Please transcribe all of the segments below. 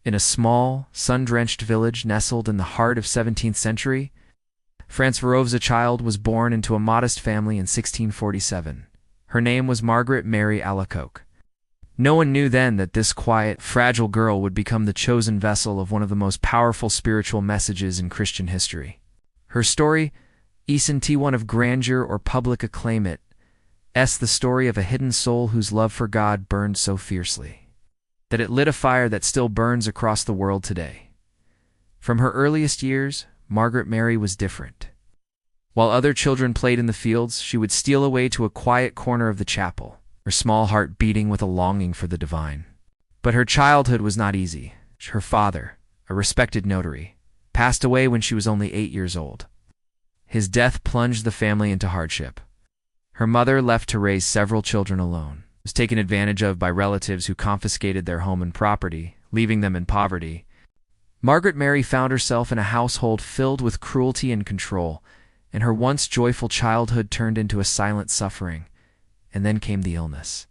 In a small, sun-drenched village nestled in the heart of 17th century, France Verov's child was born into a modest family in 1647. Her name was Margaret Mary Alacoque. No one knew then that this quiet, fragile girl would become the chosen vessel of one of the most powerful spiritual messages in Christian history. Her story isn't one of grandeur or public acclaim. It's the story of a hidden soul whose love for God burned so fiercely that it lit a fire that still burns across the world today. From her earliest years, Margaret Mary was different. While other children played in the fields, she would steal away to a quiet corner of the chapel, her small heart beating with a longing for the divine. But her childhood was not easy. Her father, a respected notary, passed away when she was only 8 years old. His death plunged the family into hardship. Her mother, left to raise several children alone, was taken advantage of by relatives who confiscated their home and property, leaving them in poverty. Margaret Mary found herself in a household filled with cruelty and control, and her once joyful childhood turned into a silent suffering. And then came the illness.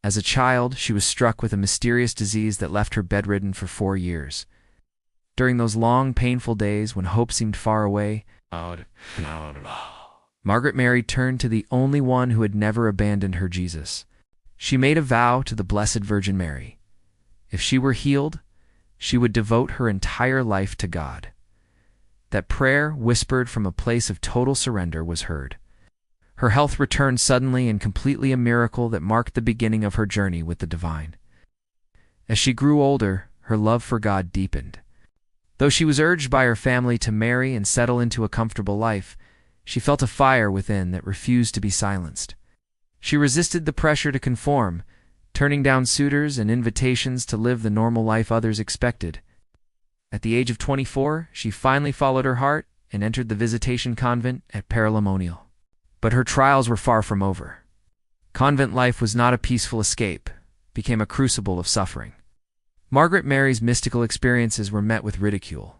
As a child, she was struck with a mysterious disease that left her bedridden for 4 years. During those long, painful days when hope seemed far away, Margaret Mary turned to the only one who had never abandoned her, Jesus. She made a vow to the Blessed Virgin Mary. If she were healed, she would devote her entire life to God. That prayer, whispered from a place of total surrender, was heard. Her health returned suddenly and completely, a miracle that marked the beginning of her journey with the divine. As she grew older, her love for God deepened. Though she was urged by her family to marry and settle into a comfortable life, she felt a fire within that refused to be silenced. She resisted the pressure to conform, turning down suitors and invitations to live the normal life others expected. At the age of 24, she finally followed her heart and entered the Visitation Convent at Paray-le-Monial. But her trials were far from over. Convent life was not a peaceful escape, became a crucible of suffering. Margaret Mary's mystical experiences were met with ridicule.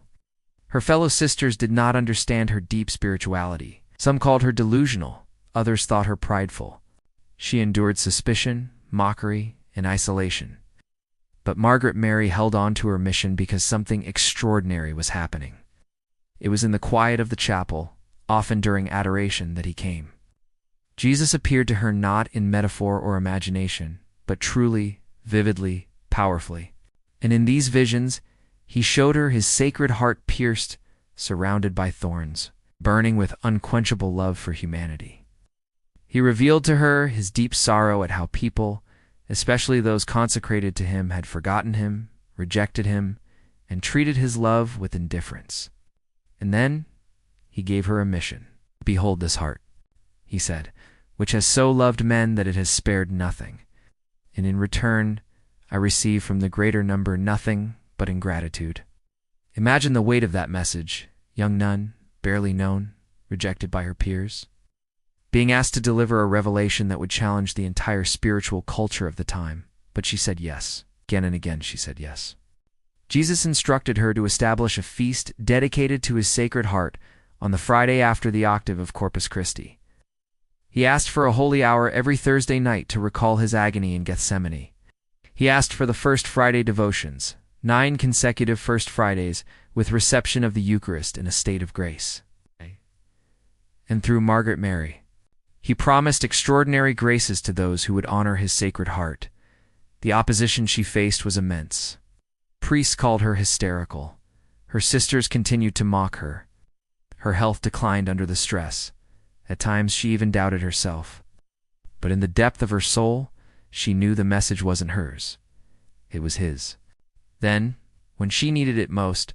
Her fellow sisters did not understand her deep spirituality. Some called her delusional, others thought her prideful. She endured suspicion, mockery, and isolation. But Margaret Mary held on to her mission because something extraordinary was happening. It was in the quiet of the chapel, often during adoration, that he came. Jesus appeared to her not in metaphor or imagination, but truly, vividly, powerfully. And in these visions, he showed her his sacred heart pierced, surrounded by thorns, burning with unquenchable love for humanity. He revealed to her his deep sorrow at how people, especially those consecrated to him, had forgotten him, rejected him, and treated his love with indifference. And then he gave her a mission. "Behold this heart," he said, "which has so loved men that it has spared nothing. And in return, I receive from the greater number nothing but ingratitude." Imagine the weight of that message, young nun, barely known, rejected by her peers, being asked to deliver a revelation that would challenge the entire spiritual culture of the time. But she said yes. Again and again she said yes. Jesus instructed her to establish a feast dedicated to his sacred heart on the Friday after the octave of Corpus Christi. He asked for a holy hour every Thursday night to recall his agony in Gethsemane. He asked for the First Friday devotions, 9 consecutive First Fridays with reception of the Eucharist in a state of grace. And through Margaret Mary, he promised extraordinary graces to those who would honor his sacred heart. The opposition she faced was immense. Priests called her hysterical. Her sisters continued to mock her. Her health declined under the stress. At times she even doubted herself. But in the depth of her soul, she knew the message wasn't hers. It was his. Then, when she needed it most,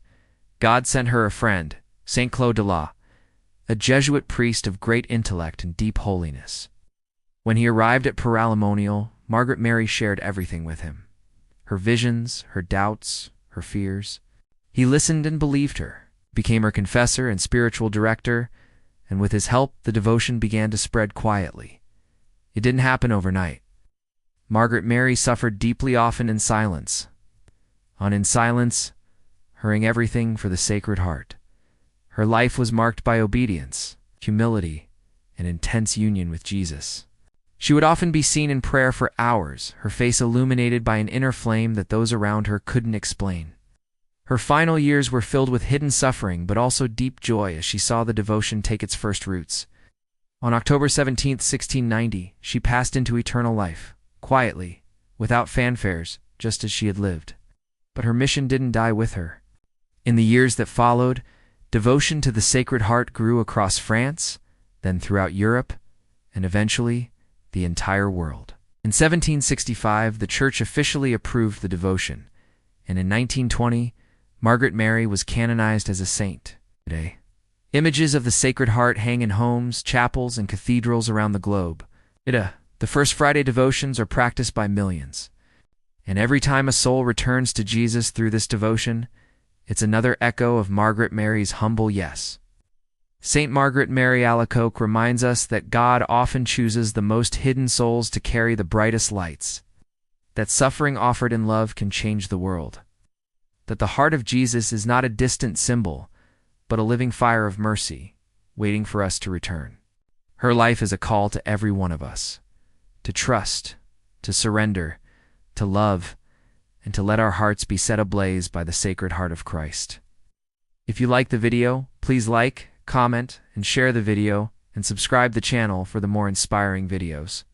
God sent her a friend, Saint Claude, a Jesuit priest of great intellect and deep holiness. When he arrived at Paray-le-Monial, Margaret Mary shared everything with him. Her visions, her doubts, her fears. He listened and believed her, became her confessor and spiritual director, and with his help the devotion began to spread quietly. It didn't happen overnight. Margaret Mary suffered deeply, often in silence. In silence, hurrying everything for the Sacred Heart. Her life was marked by obedience, humility, and intense union with Jesus. She would often be seen in prayer for hours, her face illuminated by an inner flame that those around her couldn't explain. Her final years were filled with hidden suffering but also deep joy as she saw the devotion take its first roots. On October 17, 1690, she passed into eternal life, quietly, without fanfares, just as she had lived. But her mission didn't die with her. In the years that followed, devotion to the Sacred Heart grew across France, then throughout Europe, and eventually, the entire world. In 1765, the Church officially approved the devotion, and in 1920, Margaret Mary was canonized as a saint. Today, images of the Sacred Heart hang in homes, chapels, and cathedrals around the globe. The First Friday devotions are practiced by millions. And every time a soul returns to Jesus through this devotion, it's another echo of Margaret Mary's humble yes. Saint Margaret Mary Alacoque reminds us that God often chooses the most hidden souls to carry the brightest lights, that suffering offered in love can change the world, that the heart of Jesus is not a distant symbol, but a living fire of mercy, waiting for us to return. Her life is a call to every one of us, to trust, to surrender, to love, and to let our hearts be set ablaze by the Sacred Heart of Christ. If you like the video, please like, comment, and share the video, and subscribe the channel for the more inspiring videos.